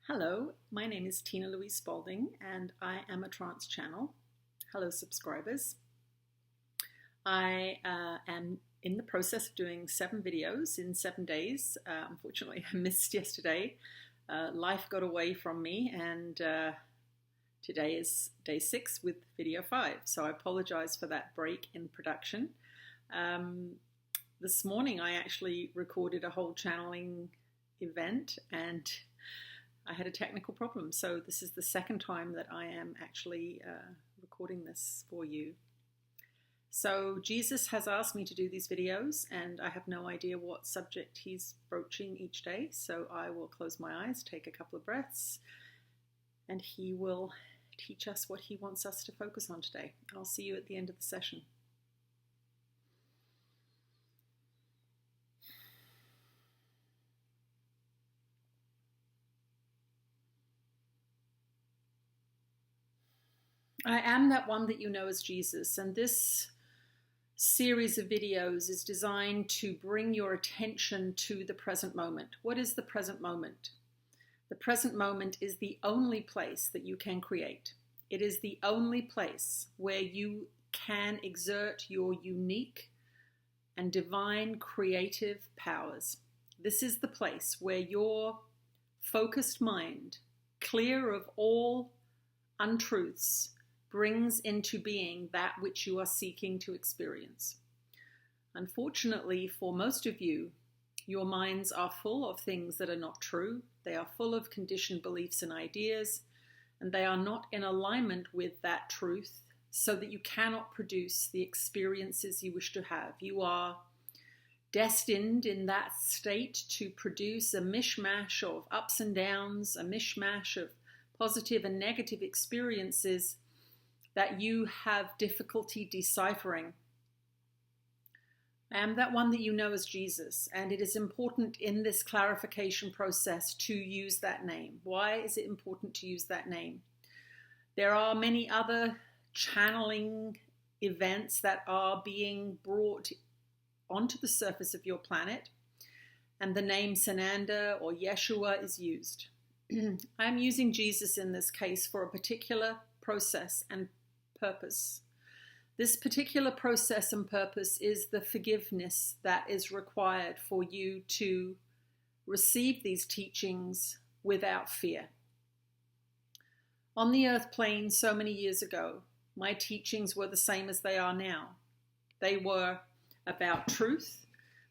Hello, my name is Tina Louise Spalding and I am a trance channel. Hello subscribers. I am in the process of doing 7 videos in 7 days. Unfortunately, I missed yesterday. Life got away from me and today is day 6 with video 5. So I apologize for that break in production. This morning I actually recorded a whole channeling event and I had a technical problem, so this is the second time that I am actually recording this for you. So Jesus has asked me to do these videos and I have no idea what subject he's broaching each day, so I will close my eyes, take a couple of breaths, and he will teach us what he wants us to focus on today. I'll see you at the end of the session. I am that one that you know as Jesus, and this series of videos is designed to bring your attention to the present moment. What is the present moment? The present moment is the only place that you can create. It is the only place where you can exert your unique and divine creative powers. This is the place where your focused mind, clear of all untruths, brings into being that which you are seeking to experience. Unfortunately, for most of you, your minds are full of things that are not true. They are full of conditioned beliefs and ideas, and they are not in alignment with that truth, so that you cannot produce the experiences you wish to have. You are destined in that state to produce a mishmash of ups and downs, a mishmash of positive and negative experiences that you have difficulty deciphering. I am that one that you know as Jesus, and it is important in this clarification process to use that name. Why is it important to use that name? There are many other channeling events that are being brought onto the surface of your planet, and the name Sananda or Yeshua is used. I am using Jesus in this case for a particular process and purpose. This particular process and purpose is the forgiveness that is required for you to receive these teachings without fear. On the earth plane so many years ago, my teachings were the same as they are now. They were about truth,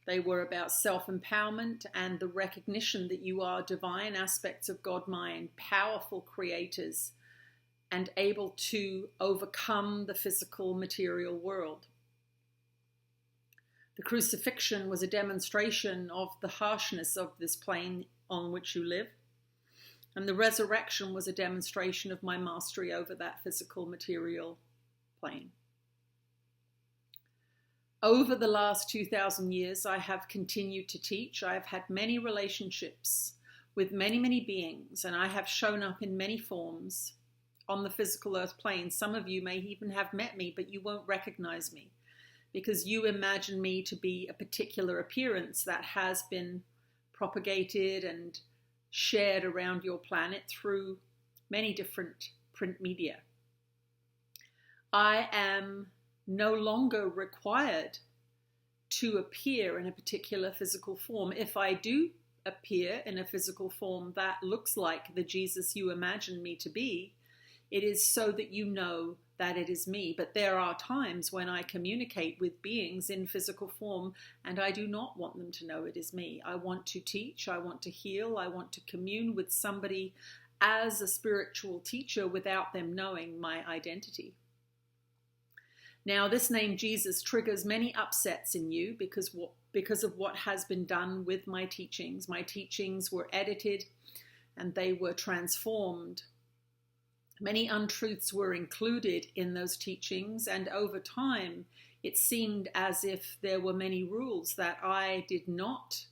they were about self-empowerment and the recognition that you are divine aspects of God-mind, powerful creators, and able to overcome the physical material world. The crucifixion was a demonstration of the harshness of this plane on which you live, and the resurrection was a demonstration of my mastery over that physical material plane. Over the last 2,000 years, I have continued to teach. I have had many relationships with many, many beings, and I have shown up in many forms on the physical earth plane. Some of you may even have met me, but you won't recognize me because you imagine me to be a particular appearance that has been propagated and shared around your planet through many different print media. I am no longer required to appear in a particular physical form. If I do appear in a physical form that looks like the Jesus you imagine me to be, it is so that you know that it is me. But there are times when I communicate with beings in physical form and I do not want them to know it is me. I want to teach, I want to heal, I want to commune with somebody as a spiritual teacher without them knowing my identity. Now, this name Jesus triggers many upsets in you because of what has been done with my teachings. My teachings were edited and they were transformed. Many untruths were included in those teachings, and over time it seemed as if there were many rules that I did not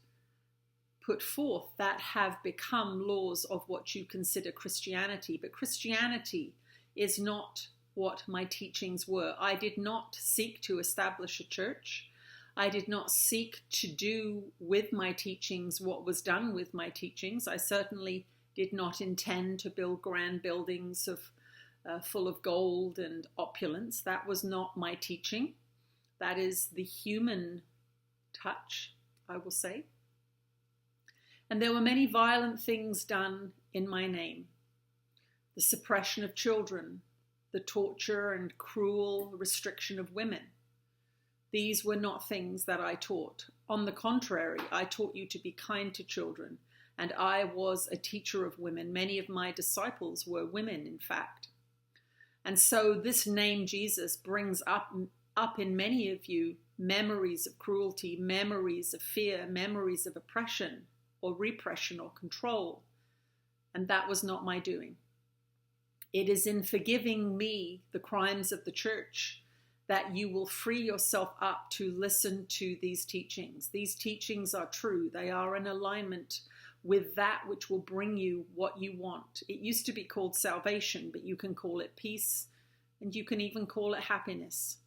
put forth that have become laws of what you consider Christianity. But Christianity is not what my teachings were. I did not seek to establish a church. I did not seek to do with my teachings what was done with my teachings. I certainly did not intend to build grand buildings full of gold and opulence. That was not my teaching. That is the human touch, I will say. And there were many violent things done in my name. The suppression of children, the torture and cruel restriction of women. These were not things that I taught. On the contrary, I taught you to be kind to children, and I was a teacher of women. Many of my disciples were women, in fact. And so this name Jesus brings up in many of you memories of cruelty, memories of fear, memories of oppression or repression or control. And that was not my doing. It is in forgiving me the crimes of the church that you will free yourself up to listen to these teachings. These teachings are true. They are in alignment with that which will bring you what you want. It used to be called salvation, but you can call it peace, and you can even call it happiness.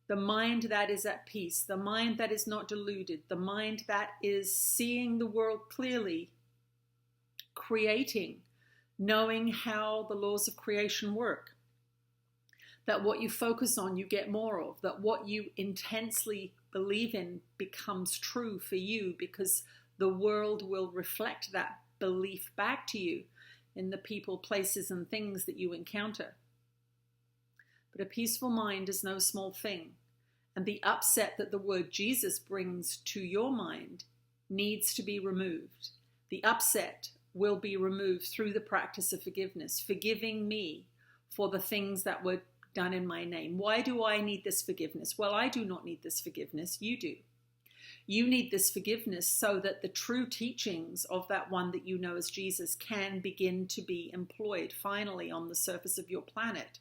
The mind that is at peace, the mind that is not deluded, the mind that is seeing the world clearly, creating, knowing how the laws of creation work. That what you focus on, you get more of. That what you intensely believe in becomes true for you, because the world will reflect that belief back to you in the people, places, and things that you encounter. But a peaceful mind is no small thing. And the upset that the word Jesus brings to your mind needs to be removed. The upset will be removed through the practice of forgiveness, forgiving me for the things that were done in my name. Why do I need this forgiveness? Well, I do not need this forgiveness. You do. You need this forgiveness so that the true teachings of that one that you know as Jesus can begin to be employed finally on the surface of your planet,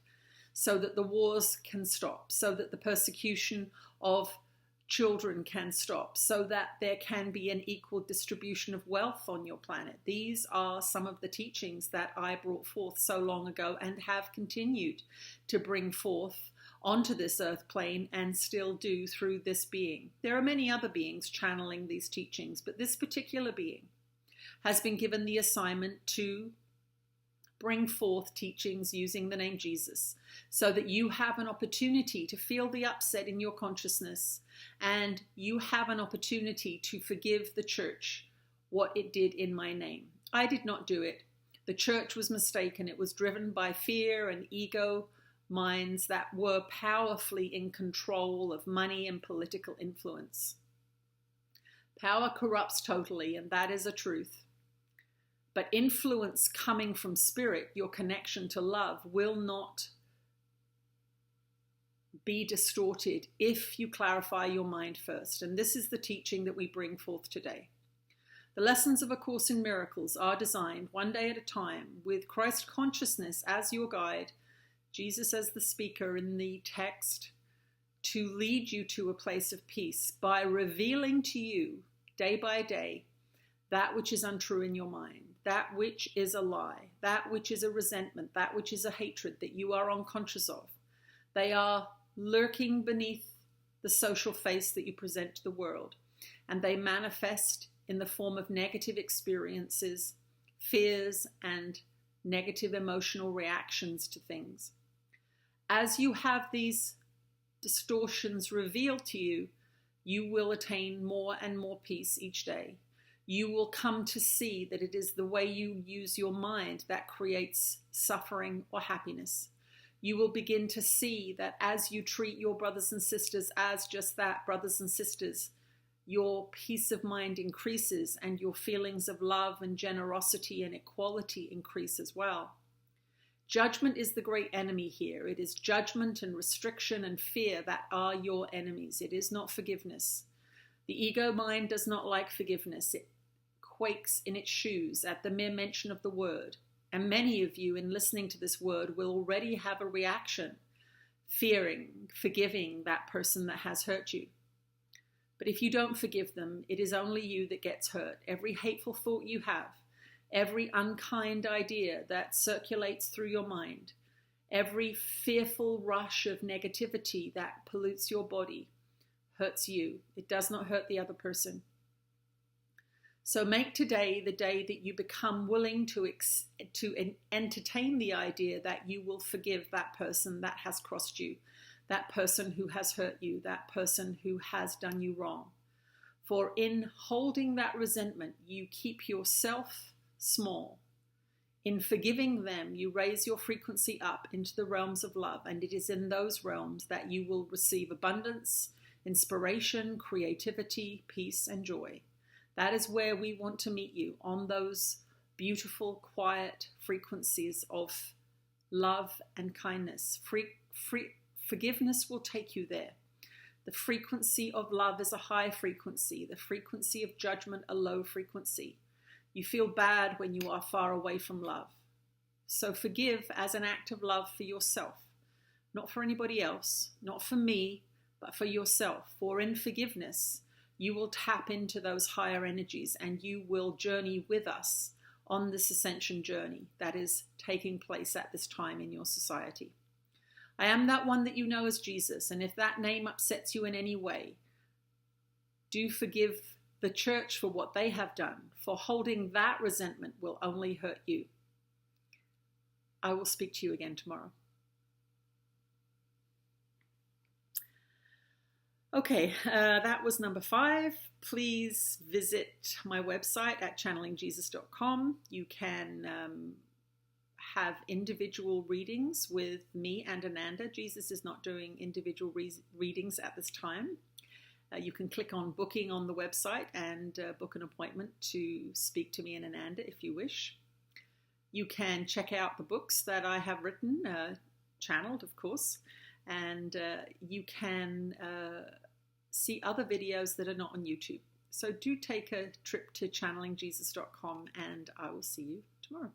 so that the wars can stop, so that the persecution of children can stop, so that there can be an equal distribution of wealth on your planet. These are some of the teachings that I brought forth so long ago and have continued to bring forth onto this earth plane and still do through this being. There are many other beings channeling these teachings, but this particular being has been given the assignment to bring forth teachings using the name Jesus, so that you have an opportunity to feel the upset in your consciousness, and you have an opportunity to forgive the church what it did in my name. I did not do it. The church was mistaken. It was driven by fear and ego minds that were powerfully in control of money and political influence. Power corrupts totally, and that is a truth. But influence coming from spirit, your connection to love, will not be distorted if you clarify your mind first. And this is the teaching that we bring forth today. The lessons of A Course in Miracles are designed one day at a time, with Christ consciousness as your guide, Jesus as the speaker in the text, to lead you to a place of peace by revealing to you day by day that which is untrue in your mind, that which is a lie, that which is a resentment, that which is a hatred that you are unconscious of. They are lurking beneath the social face that you present to the world, and they manifest in the form of negative experiences, fears, and negative emotional reactions to things. As you have these distortions revealed to you, you will attain more and more peace each day. You will come to see that it is the way you use your mind that creates suffering or happiness. You will begin to see that as you treat your brothers and sisters as just that, brothers and sisters, your peace of mind increases and your feelings of love and generosity and equality increase as well. Judgment is the great enemy here. It is judgment and restriction and fear that are your enemies. It is not forgiveness. The ego mind does not like forgiveness. It quakes in its shoes at the mere mention of the word. And many of you, in listening to this word, will already have a reaction, fearing, forgiving that person that has hurt you. But if you don't forgive them, it is only you that gets hurt. Every hateful thought you have, every unkind idea that circulates through your mind, every fearful rush of negativity that pollutes your body hurts you. It does not hurt the other person. So make today the day that you become willing to entertain the idea that you will forgive that person that has crossed you, that person who has hurt you, that person who has done you wrong. For in holding that resentment, you keep yourself small. In forgiving them, you raise your frequency up into the realms of love, and it is in those realms that you will receive abundance, inspiration, creativity, peace, and joy. That is where we want to meet you, on those beautiful, quiet frequencies of love and kindness. Forgiveness will take you there. The frequency of love is a high frequency. The frequency of judgment, a low frequency. You feel bad when you are far away from love. So forgive as an act of love for yourself, not for anybody else, not for me, but for yourself. For in forgiveness, you will tap into those higher energies and you will journey with us on this ascension journey that is taking place at this time in your society. I am that one that you know as Jesus, and if that name upsets you in any way, do forgive the church for what they have done, for holding that resentment will only hurt you. I will speak to you again tomorrow. Okay, that was number 5. Please visit my website at channelingjesus.com. You can have individual readings with me and Ananda. Jesus is not doing individual readings at this time. You can click on booking on the website and book an appointment to speak to me and Ananda if you wish. You can check out the books that I have written, channeled of course, and you can see other videos that are not on YouTube. So do take a trip to channelingjesus.com and I will see you tomorrow.